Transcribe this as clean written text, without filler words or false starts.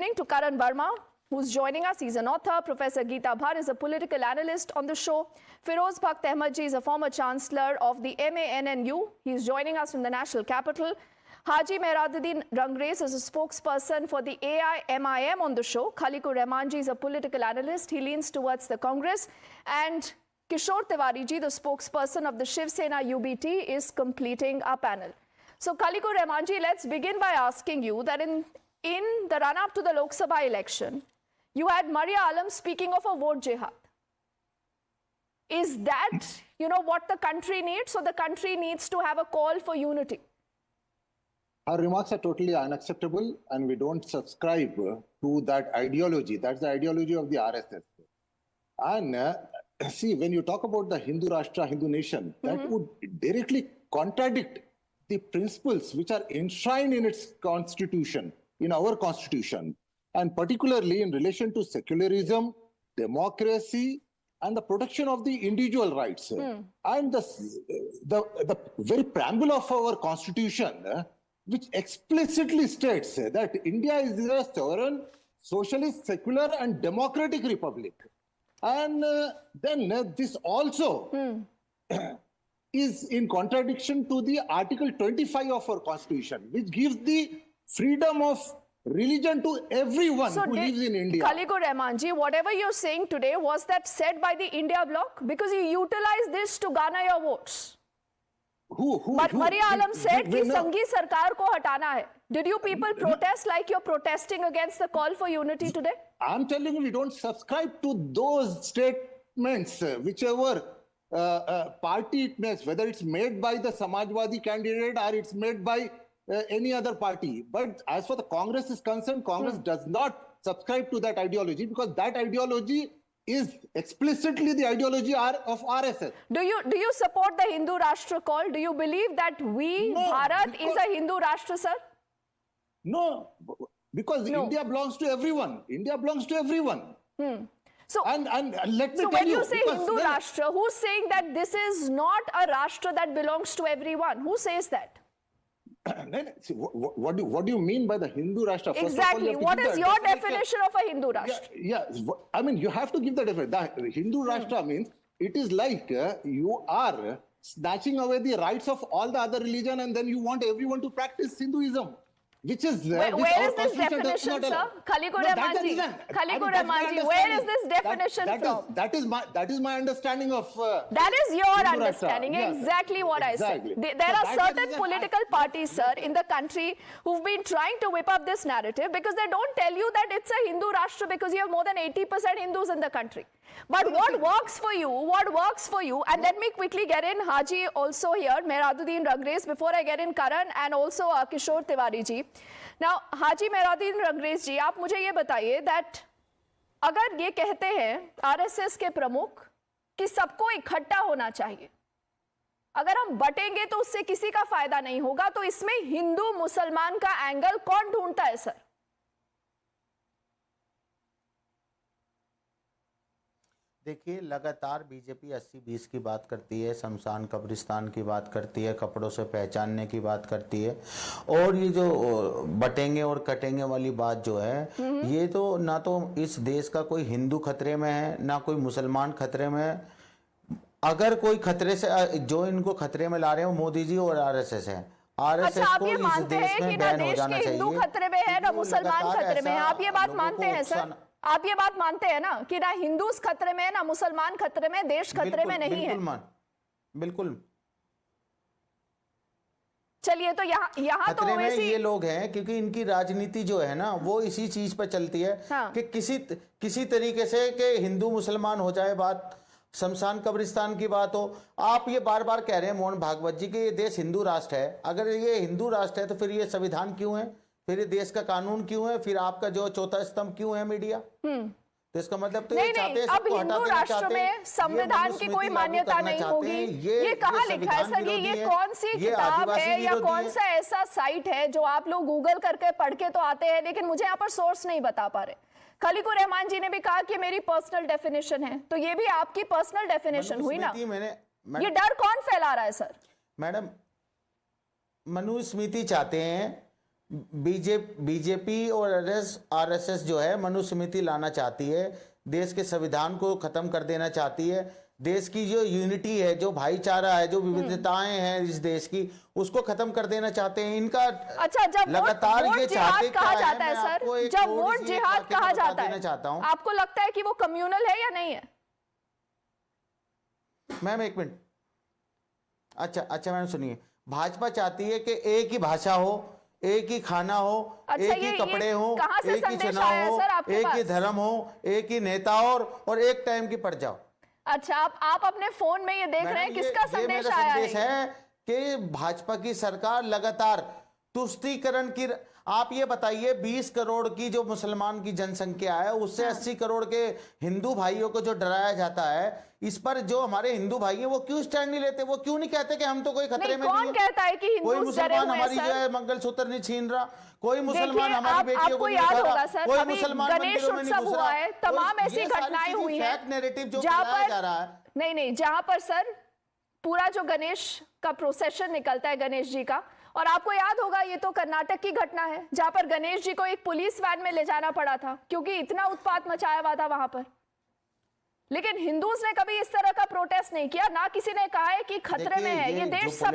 evening to Karan Verma, who's joining us. He's an author. Professor Geeta Bhatt is a political analyst on the show. Feroz Bhakt Ahmadji is a former chancellor of the MANNU. He's joining us from the national capital. Haji Mehraduddin Rangrez is a spokesperson for the AIMIM on the show. Khalikur Rahmanji is a political analyst. He leans towards the Congress. And Kishore Tiwari ji, the spokesperson of the Shiv Sena UBT, is completing our panel. So, Khalikur Rahmanji, let's begin by asking you that in the run-up to the Lok Sabha election, you had Maria Alam speaking of a vote jihad. Is that, what the country needs? So the country needs to have a call for unity. Her remarks are totally unacceptable, and we don't subscribe to that ideology. That's the ideology of the RSS. And see, when you talk about the Hindu Rashtra, Hindu nation, that would directly contradict the principles which are enshrined in its constitution, in our constitution, and particularly in relation to secularism, democracy, and the protection of the individual rights. And the very preamble of our constitution, which explicitly states that India is a sovereign, socialist, secular, and democratic republic. And then this also is in contradiction to the Article 25 of our Constitution, which gives the freedom of religion to everyone who lives in India. Khalikur Rahmanji, whatever you're saying today, was that said by the India bloc? Because you utilize this to garner your votes. But Maria Alam said कि संघी सरकार को हटाना है. Did you people protest like you're protesting against the call for unity today? I'm telling you, we don't subscribe to those statements, whichever party it makes, whether it's made by the Samajwadi candidate or it's made by any other party. But as far the Congress is concerned, Congress does not subscribe to that ideology, because that ideology is explicitly the ideology of RSS. Do you support the Hindu Rashtra call? Do you believe that Bharat is a Hindu Rashtra, sir? No, because India belongs to everyone. India belongs to everyone. So, and let me so tell when you, you say Hindu Rashtra, who's saying that this is not a Rashtra that belongs to everyone? Who says that? What do you mean by the Hindu Rashtra? First Exactly. Of all, what is your definition of a Hindu Rashtra? Yeah, I mean, you have to give the definition. The Hindu Rashtra means it is like you are snatching away the rights of all the other religion, and then you want everyone to practice Hinduism. Which is where is this definition, sir? Khalikur Rahmanji, Khalikur Rahmanji, where is this definition from? That is my understanding of. That is your understanding. Exactly what I said. There are certain political parties, sir, in the country who've been trying to whip up this narrative because they don't tell you that it's a Hindu Rashtra because you have more than 80% Hindus in the country. But what works for you, and let me quickly get in Haji also here, Mehraduddin Rangrez, before I get in Karan and also Kishore Tiwari ji. Now, Haji Mehraduddin Rangrez ji, आप मुझे ये बताइए that अगर ये कहते हैं RSS के प्रमुख कि सबको इकट्ठा होना चाहिए, अगर हम बटेंगे तो उससे किसी का फायदा नहीं होगा, तो इसमें हिंदू मुसलमान का एंगल कौन ढूंढता है, सर? देखिए, लगातार बीजेपी 80-20 की बात करती है, शमशान कब्रिस्तान की बात करती है, कपड़ों से पहचानने की बात करती है, और ये जो बटेंगे और कटेंगे वाली बात जो है, ये तो ना तो इस देश का कोई हिंदू खतरे में है, ना कोई मुसलमान खतरे में है. अगर कोई खतरे से, जो इनको खतरे में ला रहे हैं वो मोदी जी और आरएसएस है. आरएसएस को इस देश में बैन हो जाना चाहिए. हिंदू खतरे में है ना मुसलमान खतरे में है. आप ये बात मानते हैं, सर? आप ये बात मानते हैं ना कि ना हिंदू खतरे में, ना मुसलमान खतरे में, देश खतरे में नहीं है? बिल्कुल. चलिए, तो यहाँ तो में ये लोग हैं क्योंकि इनकी राजनीति जो है ना वो इसी चीज पर चलती है कि किसी तरीके से कि हिंदू मुसलमान हो जाए बात, शमशान कब्रिस्तान की बात हो. आप ये बार बार कह रहे हैं मोहन भागवत जी कि ये देश हिंदू राष्ट्र है. अगर ये हिंदू राष्ट्र है तो फिर ये संविधान क्यों है, फिर ये देश का कानून क्यों है, फिर आपका जो चौथा स्तंभ क्यों है मीडिया? तो इसका मतलब तो ये चाहते हैं अब हिंदू राष्ट्र में संविधान की कोई मान्यता नहीं होगी. ये कहाँ लिखा है, सर? ये कौन सी किताब है या कौन सा ऐसा साइट है जो आप लोग गूगल करके पढ़ के तो आते हैं, लेकिन मुझे यहाँ पर सोर्स नहीं बता पा रहे. खलीकुर रहमान जी ने भी कहा कि मेरी पर्सनल डेफिनेशन है, तो ये भी आपकी पर्सनल डेफिनेशन हुई ना? ये डर कौन फैला रहा है, सर? मैडम, मनुस्मृति चाहते हैं बीजेपी और आरएसएस जो है मनुस्मृति लाना चाहती है, देश के संविधान को खत्म कर देना चाहती है, देश की जो यूनिटी है, जो भाईचारा है, जो विविधताएं हैं इस देश की, उसको खत्म कर देना चाहते हैं। इनका अच्छा, जब लगातार वोट ये जिहाद चाहते कहा क्या जाता है मैं सर, आपको एक जब थोड़ी वोट सी जिहाद वाकया कहा बता जाता देना है, चाहता हूं। आपको लगता है कि वो कम्युनल है या नहीं है? मैम एक मिनट, अच्छा मैम सुनिए, भाजपा चाहती है कि एक ही भाषा हो, एक ही खाना हो, अच्छा, एक ही कपड़े हो, कहां से एक ही संदेश चुनाव आया है हो, सर आपके एक ही पास? धर्म हो, एक ही नेता और एक टाइम की प्रजा हो। अच्छा, आप अपने फोन में ये देख रहे हैं, मैडम, किसका ये संदेश मेरा आया संदेश है? है कि भाजपा की सरकार लगातार तुष्टीकरण की, आप ये बताइए 20 करोड़ की जो मुसलमान की जनसंख्या है, उससे 80 करोड़ के हिंदू भाइयों को जो डराया जाता है, इस पर जो हमारे हिंदू भाई हैं वो क्यों स्टैंड नहीं लेते? वो क्यों नहीं कहते कि हम तो कोई खतरे में नहीं कौन कहता है कि कोई हिंदू डरे मुसलमान हुए हैं हमारी जो सर? है मंगलसूत्र नहीं छीन रहा, कोई मुसलमान देखिए, हमारी बेटियों को आपको नहीं याद दिखा होगा रहा, सर, कोई अभी मुसलमान गणेश मंदिरों में नहीं उत्सव घुस हुआ रहा। है, तमाम ये ऐसी सारी घटनाएं चीजें हुई हैं फेक नैरेटिव जो जहां फैलाया पर जा रहा है। नहीं, जहां पर सर पूरा जो गणेश का प्रोसेशन निकलता है गणेश जी का, और आपको याद होगा ये तो कर्नाटक की घटना है जहां पर गणेश जी को एक पुलिस वैन में ले जाना पड़ा था क्योंकि इतना उत्पात मचाया हुआ था वहां पर। लेकिन हिंदूज ने कभी इस तरह का प्रोटेस्ट नहीं किया, ना किसी ने कहा है कि खतरे में है, ये देश सबका